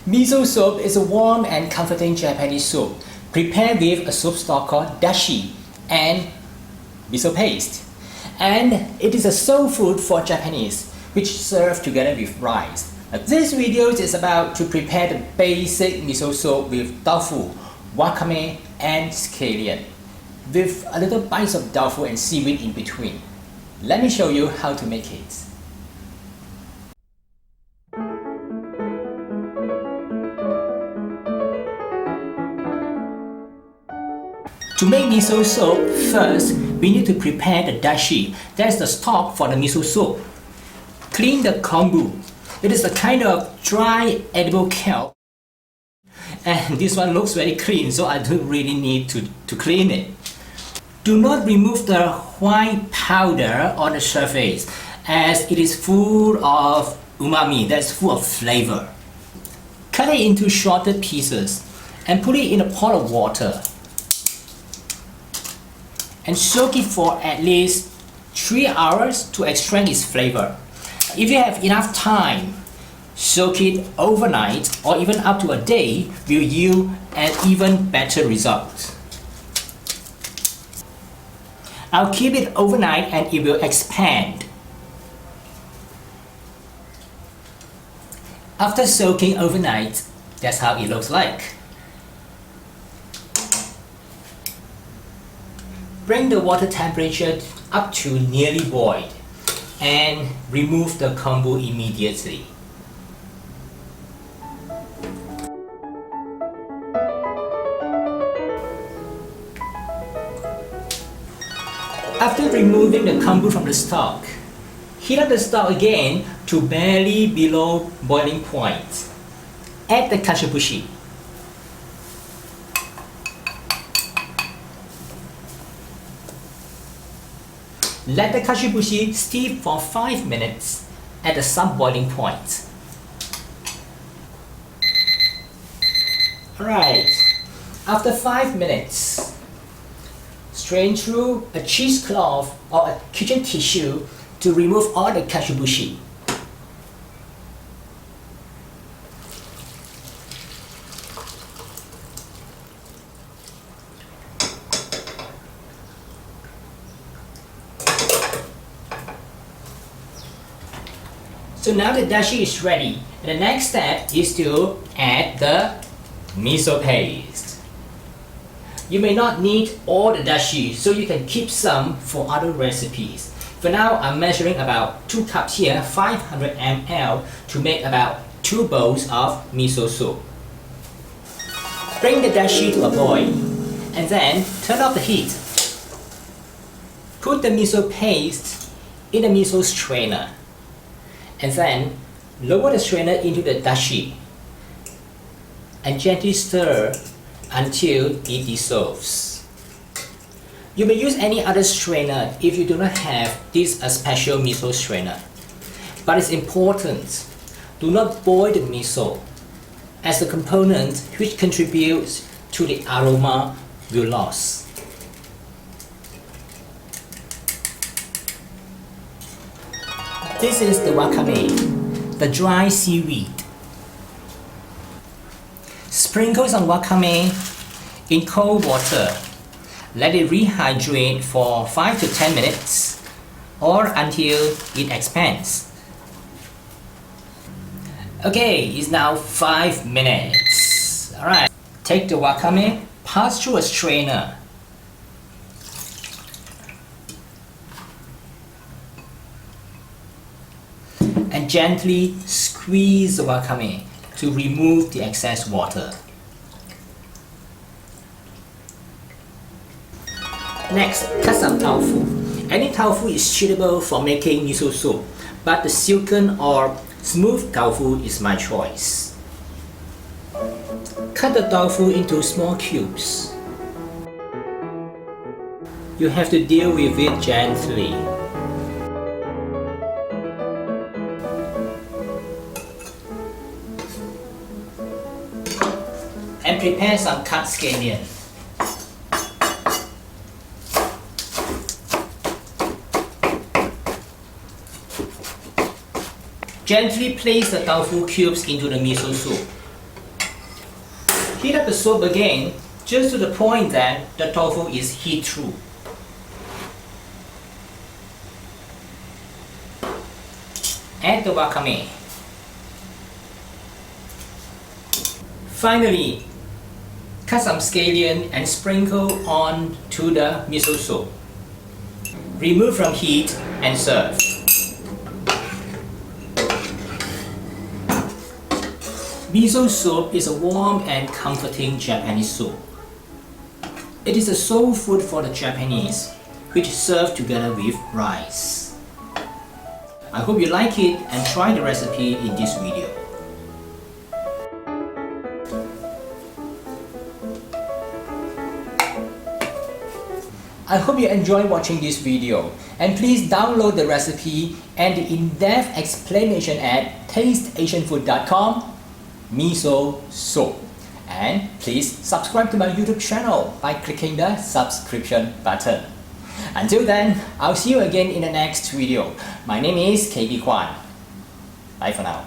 Miso soup is a warm and comforting Japanese soup prepared with a soup stock called dashi and miso paste. And it is a soul food for Japanese, which served together with rice. This video is about to prepare the basic miso soup with tofu, wakame and scallion, with a little bites of tofu and seaweed in between. Let me show you how to make it. To make miso soup, first we need to prepare the dashi. That's the stock for the miso soup. Clean the kombu. It is a kind of dry edible kelp. And this one looks very clean, so I don't really need to clean it. Do not remove the white powder on the surface, as it is full of umami, that's full of flavor. Cut it into shorter pieces and put it in a pot of water. And soak it for at least 3 hours to extract its flavor. If you have enough time, soak it overnight or even up to a day will yield an even better result. I'll keep it overnight and it will expand. After soaking overnight, that's how it looks like. Bring the water temperature up to nearly boil and remove the kombu immediately. After removing the kombu from the stock, heat up the stock again to barely below boiling point. Add the kashibushi. Let the kashibushi steep for 5 minutes at the sub-boiling point. Alright, after 5 minutes, strain through a cheesecloth or a kitchen tissue to remove all the kashibushi. So now the dashi is ready. And the next step is to add the miso paste. You may not need all the dashi, so you can keep some for other recipes. For now, I'm measuring about 2 cups here, 500 ml, to make about 2 bowls of miso soup. Bring the dashi to a boil, and then turn off the heat. Put the miso paste in the miso strainer, and then lower the strainer into the dashi and gently stir until it dissolves. You may use any other strainer if you do not have this special miso strainer. But it's important, do not boil the miso, as the component which contributes to the aroma will lose. This is the wakame, the dry seaweed. Sprinkle some wakame in cold water. Let it rehydrate for 5 to 10 minutes or until it expands. Okay, it's now 5 minutes. Alright, take the wakame, pass through a strainer. And gently squeeze the wakame to remove the excess water. Next, cut some tofu. Any tofu is suitable for making miso soup, but the silken or smooth tofu is my choice. Cut the tofu into small cubes. You have to deal with it gently. And prepare some cut scallion. Gently place the tofu cubes into the miso soup. Heat up the soup again, just to the point that the tofu is heat through. Add the wakame. Finally, cut some scallion and sprinkle on to the miso soup. Remove from heat and serve. Miso soup is a warm and comforting Japanese soup. It is a soul food for the Japanese, which is served together with rice. I hope you like it and try the recipe in this video. I hope you enjoyed watching this video, and please download the recipe and the in-depth explanation at tasteasianfood.com miso soup. And please subscribe to my YouTube channel by clicking the subscription button. Until then, I'll see you again in the next video. My name is KB Kwan. Bye for now.